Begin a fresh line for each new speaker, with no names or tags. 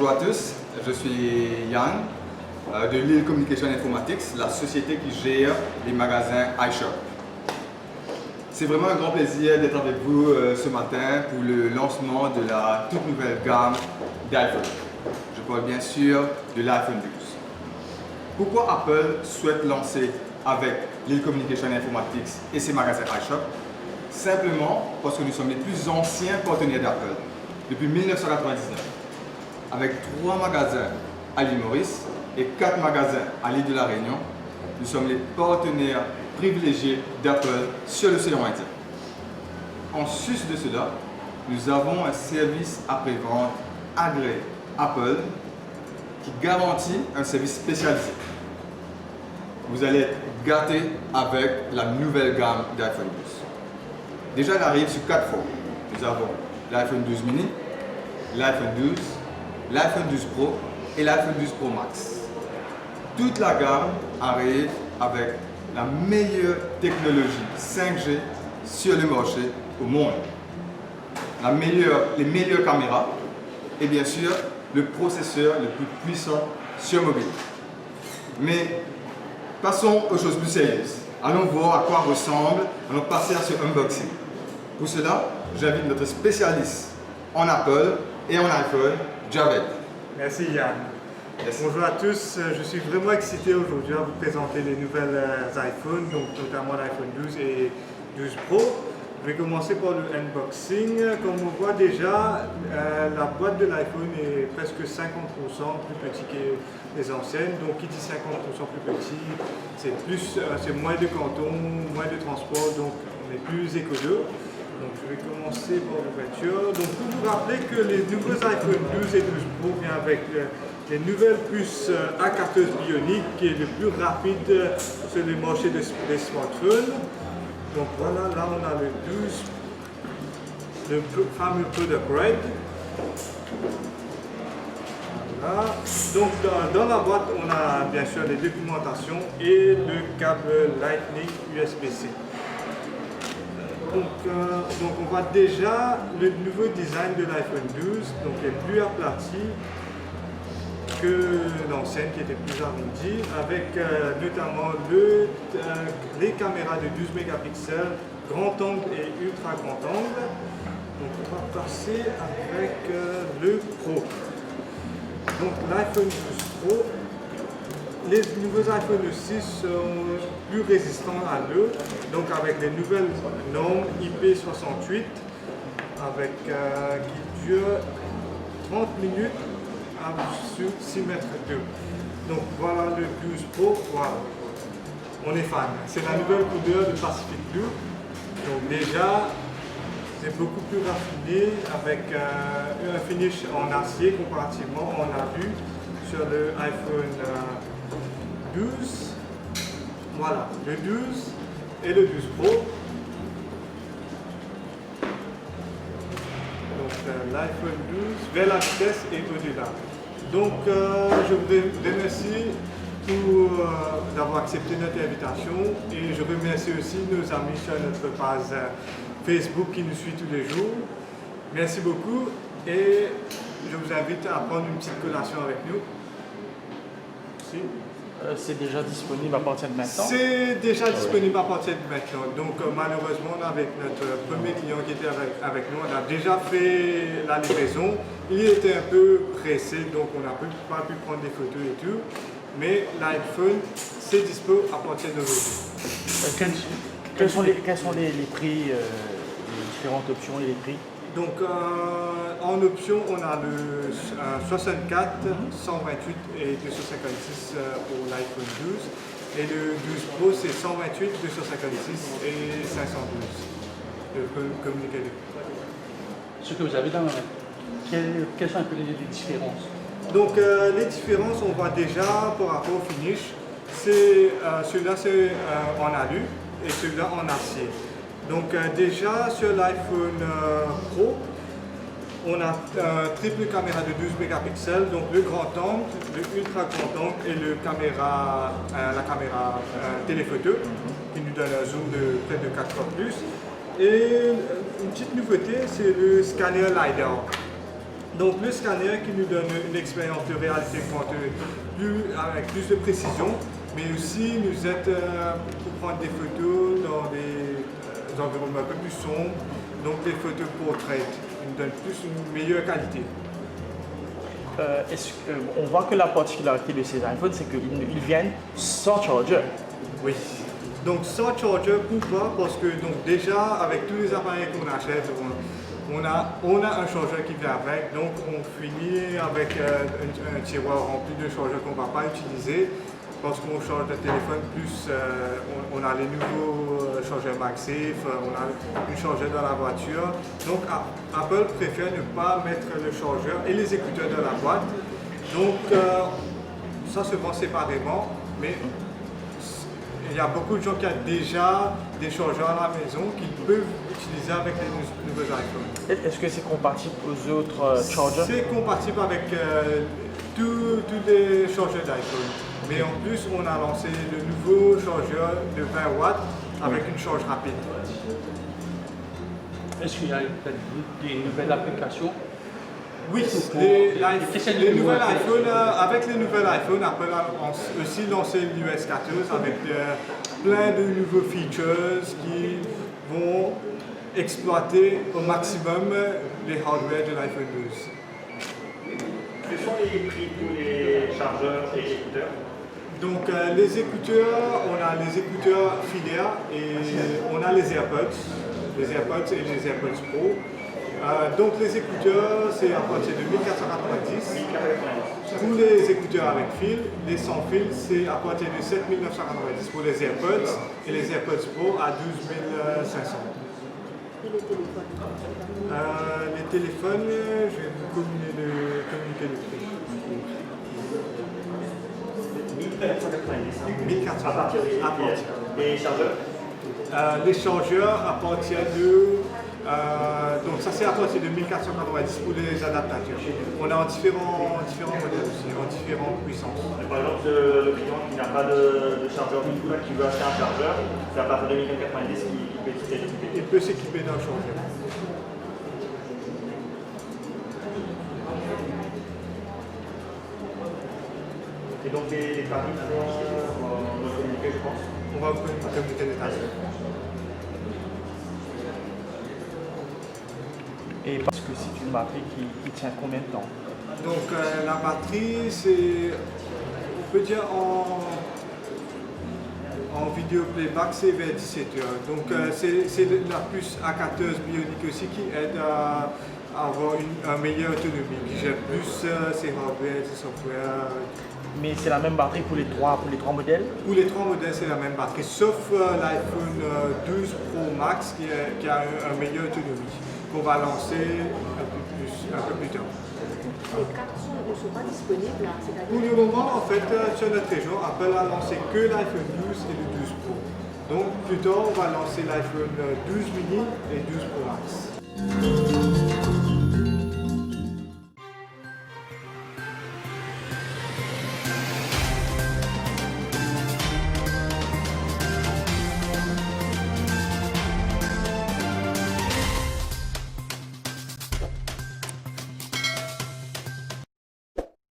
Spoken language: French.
Bonjour à tous, je suis Yann de Lille Communication Informatics, la société qui gère les magasins iShop. C'est vraiment un grand plaisir d'être avec vous ce matin pour le lancement de la toute nouvelle gamme d'iPhone. Je parle bien sûr de l'iPhone 12. Pourquoi Apple souhaite lancer avec Lille Communication Informatics et ses magasins iShop? Simplement parce que nous sommes les plus anciens partenaires d'Apple depuis 1999. Avec 3 magasins à l'île Maurice et 4 magasins à l'île de la Réunion, nous sommes les partenaires privilégiés d'Apple sur l'océan Indien. En sus de cela, nous avons un service après-vente agréé Apple qui garantit un service spécialisé. Vous allez être gâtés avec la nouvelle gamme d'iPhone 12. Déjà, elle arrive sur 4 formes. Nous avons l'iPhone 12 mini, l'iPhone 12, l'iPhone 12 Pro et l'iPhone 12 Pro Max. Toute la gamme arrive avec la meilleure technologie 5G sur le marché au monde. Les meilleures caméras et bien sûr le processeur le plus puissant sur mobile. Mais passons aux choses plus sérieuses. Allons voir à quoi ressemble, allons passer à ce unboxing. Pour cela, j'invite notre spécialiste en Apple et en iPhone, Javed.
Merci Yann.
Merci.
Bonjour à tous, je suis vraiment excité aujourd'hui à vous présenter les nouvelles iPhones, donc notamment l'iPhone 12 et 12 Pro. Je vais commencer par le unboxing. Comme on voit déjà, la boîte de l'iPhone est presque 50% plus petite que les anciennes. Donc qui dit 50% plus petit, c'est moins de carton, moins de transport, donc on est plus écolo. Donc je vais commencer par l'ouverture. Donc pour vous rappeler que les nouveaux iPhone 12 et 12 Pro viennent avec les nouvelles puces A14 Bionic qui est le plus rapide sur le marché des smartphones. Donc voilà, là on a le 12, le fameux Product Red. Voilà. Donc dans la boîte on a bien sûr les documentations et le câble Lightning USB-C. Donc on voit déjà le nouveau design de l'iPhone 12, donc il est plus aplati que l'ancienne qui était plus arrondie, avec notamment les caméras de 12 mégapixels, grand angle et ultra grand angle. Donc on va passer avec le Pro. Donc l'iPhone 12 Pro, les nouveaux iPhone 6 sont plus résistants à l'eau, donc avec les nouvelles normes IP68 avec, qui durent 30 minutes sur 6 mètres d'eau. Donc voilà le 12 Pro, voilà. On est fan. C'est la nouvelle couleur de Pacific Blue. Donc déjà, c'est beaucoup plus raffiné avec un finish en acier comparativement, on a vu sur le iPhone 12, voilà, le 12 et le 12 Pro. Donc l'iPhone 12 vers la vitesse et au-delà. Donc je vous remercie pour d'avoir accepté notre invitation et je remercie aussi nos amis sur notre page Facebook qui nous suit tous les jours. Merci beaucoup et je vous invite à prendre une petite collation avec nous. Merci.
C'est déjà disponible à partir de maintenant?
C'est déjà disponible à partir de maintenant. Donc malheureusement, avec notre premier client qui était avec nous, on a déjà fait la livraison. Il était un peu pressé, donc on n'a pas pu prendre des photos et tout. Mais l'iPhone, c'est dispo à partir d'aujourd'hui.
Quels sont les prix, les différentes options et les prix?
Donc en option, on a le 64, 128 et 256 pour l'iPhone 12. Et le 12 Pro, c'est 128, 256 et 512. Le communiqué.
Ce que vous avez dans la main, quelles sont un peu les différences?
Donc les différences, on voit déjà par rapport au finish. Celui-là, c'est en alu et celui-là en acier. Donc déjà sur l'iPhone Pro, on a triple caméra de 12 mégapixels, donc le grand angle, le ultra grand angle et la caméra téléphoto qui nous donne un zoom de près de 4 fois plus. Et une petite nouveauté, c'est le scanner LiDAR. Donc le scanner qui nous donne une expérience de réalité augmentée avec plus de précision, mais aussi nous aide pour prendre des photos dans des environnements un peu plus sombres, donc des photos portrait, qui nous donnent plus une meilleure qualité.
On voit que la particularité de ces iPhones, c'est qu'ils viennent sans charger.
Oui. Donc sans charger, pourquoi? Parce que donc, déjà avec tous les appareils qu'on achète, on a un chargeur qui vient avec, donc on finit avec un tiroir rempli de chargeurs qu'on ne va pas utiliser. Parce qu'on change de téléphone, plus on a les nouveaux chargeurs MagSafe, on a une chargeur dans la voiture. Donc Apple préfère ne pas mettre le chargeur et les écouteurs dans la boîte. Donc ça se vend séparément, mais il y a beaucoup de gens qui ont déjà des chargeurs à la maison qu'ils peuvent utiliser avec les nouveaux iPhones.
Est-ce que c'est compatible aux autres chargeurs?
C'est compatible avec tous les chargeurs d'iPhone. Mais en plus, on a lancé le nouveau chargeur de 20 watts avec une charge rapide.
Est-ce qu'il y a des nouvelles applications?
Oui, les nouvelles iPhones, avec les nouvelles iPhones, Apple a aussi lancé l'iOS 14 avec plein de nouveaux features qui vont exploiter au maximum les hardware de l'iPhone 12.
Quels sont les prix pour les chargeurs et écouteurs?
Donc les écouteurs, on a les écouteurs filaires et on a les AirPods et les AirPods Pro. Donc les écouteurs, c'est à partir de 1490. Pour les écouteurs avec fil, les sans fil, c'est à partir de 7990 pour les AirPods et les AirPods Pro à 12 500.
Et les téléphones?
Les téléphones, je vais vous communiquer le prix. 1490.
À partir des chargeurs?
Les chargeurs à partir de... donc ça c'est à partir de 1490 pour les adaptateurs. On a en différents modèles aussi, en différentes puissances.
Mais par exemple, le client qui n'a pas de chargeur du tout, qui veut acheter un chargeur, c'est à partir de 1490 qu'il peut s'équiper.
Il peut s'équiper d'un chargeur.
Et donc les tarifs, on va communiquer, je pense.
On va vous communiquer les tarifs.
Et parce que c'est une batterie qui tient combien de temps?
Donc la batterie, c'est, on peut dire en vidéo playback, c'est vers 17 heures. Donc c'est la puce A14 Bionic aussi qui aide à avoir une meilleure autonomie, qui gère plus ses hardware, ses software.
Mais c'est la même batterie pour les trois modèles?
Pour les trois modèles, c'est la même batterie, sauf l'iPhone 12 Pro Max qui a une meilleure autonomie, qu'on va lancer un peu plus tard.
Les cartes ne sont pas disponibles là,
Pour le moment, en fait, sur notre région, Apple a lancé que l'iPhone 12 et le 12 Pro. Donc plus tard, on va lancer l'iPhone 12 mini et 12 Pro Max.